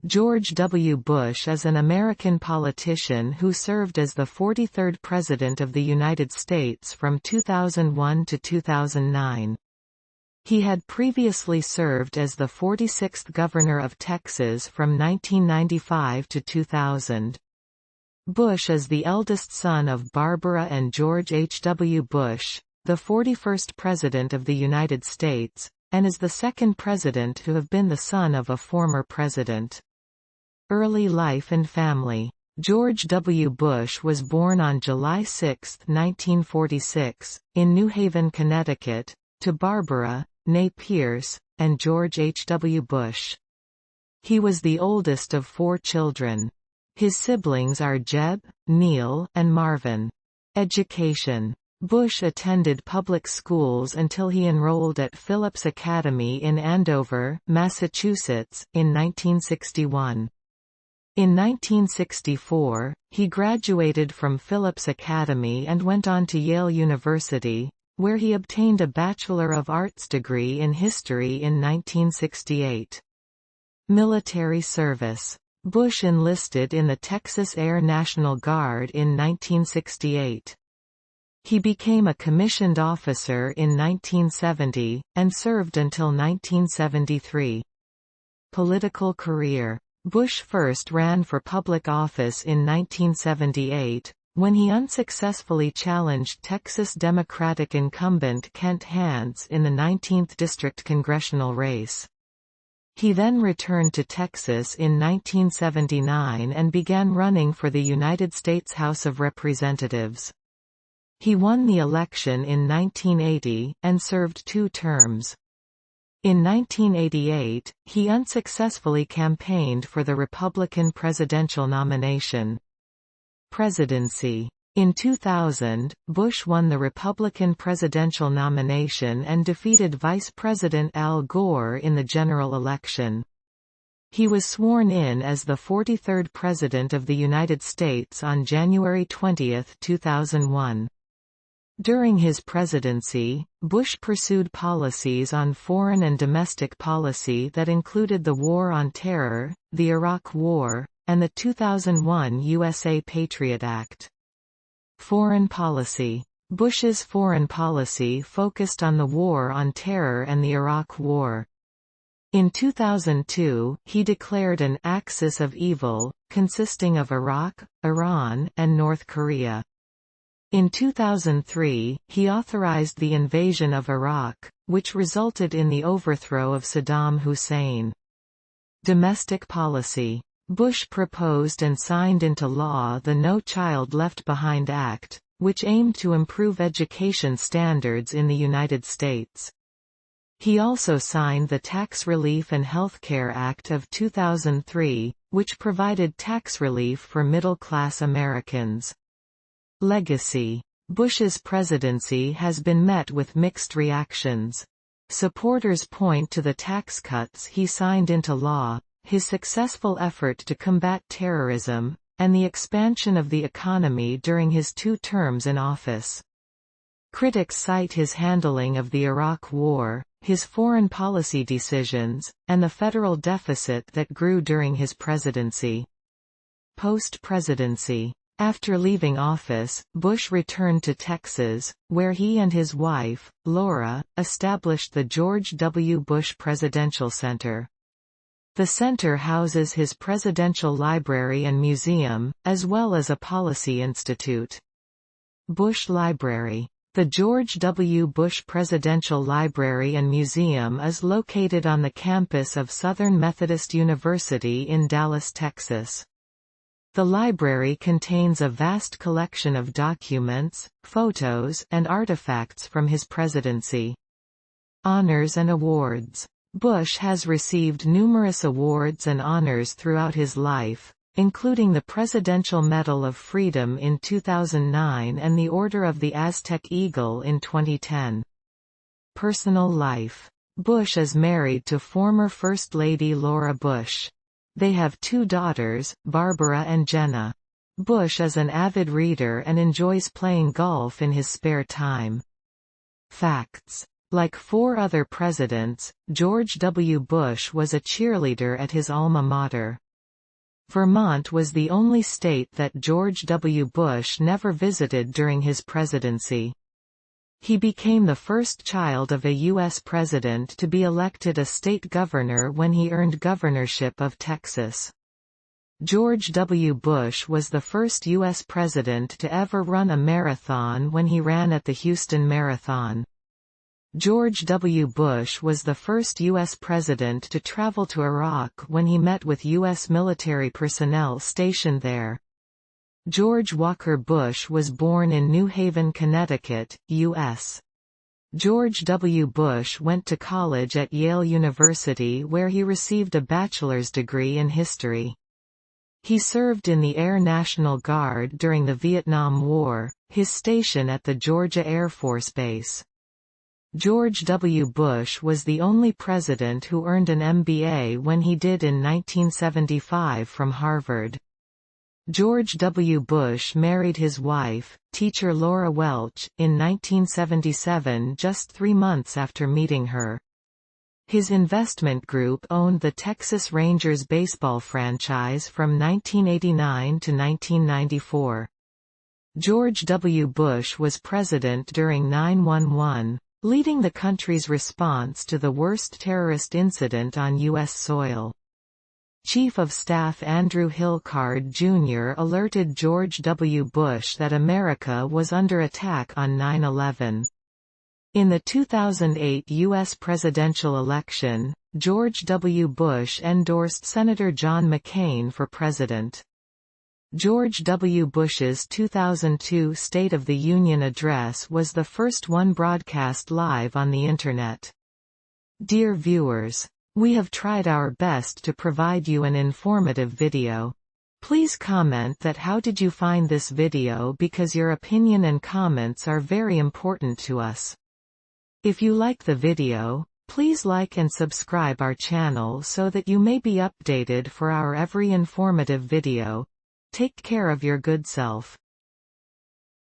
George W. Bush is an American politician who served as the 43rd President of the United States from 2001 to 2009. He had previously served as the 46th Governor of Texas from 1995 to 2000. Bush is the eldest son of Barbara and George H. W. Bush, the 41st President of the United States, and is the second president to have been the son of a former president. Early life and family. George W. Bush was born on July 6, 1946, in New Haven, Connecticut, to Barbara, née Pierce, and George H. W. Bush. He was the oldest of 4 children. His siblings are Jeb, Neil, and Marvin. Education. Bush attended public schools until he enrolled at Phillips Academy in Andover, Massachusetts, in 1961. In 1964, he graduated from Phillips Academy and went on to Yale University, where he obtained a Bachelor of Arts degree in history in 1968. Military service. Bush enlisted in the Texas Air National Guard in 1968. He became a commissioned officer in 1970, and served until 1973. Political career. Bush first ran for public office in 1978, when he unsuccessfully challenged Texas Democratic incumbent Kent Hance in the 19th District congressional race. He then returned to Texas in 1979 and began running for the United States House of Representatives. He won the election in 1980, and served 2 terms. In 1988, he unsuccessfully campaigned for the Republican presidential nomination. Presidency. In 2000, Bush won the Republican presidential nomination and defeated Vice President Al Gore in the general election. He was sworn in as the 43rd President of the United States on January 20, 2001. During his presidency, Bush pursued policies on foreign and domestic policy that included the War on Terror, the Iraq War, and the 2001 USA Patriot Act. Foreign policy. Bush's foreign policy focused on the War on Terror and the Iraq War. In 2002, he declared an «axis of evil», consisting of Iraq, Iran, and North Korea. In 2003, he authorized the invasion of Iraq, which resulted in the overthrow of Saddam Hussein. Domestic policy. Bush proposed and signed into law the No Child Left Behind Act, which aimed to improve education standards in the United States. He also signed the Tax Relief and Health Care Act of 2003, which provided tax relief for middle-class Americans. Legacy. Bush's presidency has been met with mixed reactions. Supporters point to the tax cuts he signed into law, his successful effort to combat terrorism, and the expansion of the economy during his 2 terms in office. Critics cite his handling of the Iraq War, his foreign policy decisions, and the federal deficit that grew during his presidency. Post-presidency. After leaving office, Bush returned to Texas, where he and his wife, Laura, established the George W. Bush Presidential Center. The center houses his presidential library and museum, as well as a policy institute. Bush Library. The George W. Bush Presidential Library and Museum is located on the campus of Southern Methodist University in Dallas, Texas. The library contains a vast collection of documents, photos, and artifacts from his presidency. Honors and awards. Bush has received numerous awards and honors throughout his life, including the Presidential Medal of Freedom in 2009 and the Order of the Aztec Eagle in 2010. Personal life. Bush is married to former First Lady Laura Bush. They have 2 daughters, Barbara and Jenna. Bush is an avid reader and enjoys playing golf in his spare time. Facts. Like 4 other presidents, George W. Bush was a cheerleader at his alma mater. Vermont was the only state that George W. Bush never visited during his presidency. He became the first child of a U.S. president to be elected a state governor when he earned governorship of Texas. George W. Bush was the first U.S. president to ever run a marathon when he ran at the Houston Marathon. George W. Bush was the first U.S. president to travel to Iraq when he met with U.S. military personnel stationed there. George Walker Bush was born in New Haven, Connecticut, U.S. George W. Bush went to college at Yale University where he received a bachelor's degree in history. He served in the Air National Guard during the Vietnam War, his station at the Georgia Air Force Base. George W. Bush was the only president who earned an MBA when he did in 1975 from Harvard. George W. Bush married his wife, teacher Laura Welch, in 1977, just 3 months after meeting her. His investment group owned the Texas Rangers baseball franchise from 1989 to 1994. George W. Bush was president during 9/11, leading the country's response to the worst terrorist incident on U.S. soil. Chief of Staff Andrew Hilcard Jr. alerted George W. Bush that America was under attack on 9/11. In the 2008 U.S. presidential election, George W. Bush endorsed Senator John McCain for president. George W. Bush's 2002 State of the Union address was the first one broadcast live on the Internet. Dear viewers, we have tried our best to provide you an informative video. Please comment that how did you find this video because your opinion and comments are very important to us. If you like the video, please like and subscribe our channel so that you may be updated for our every informative video. Take care of your good self.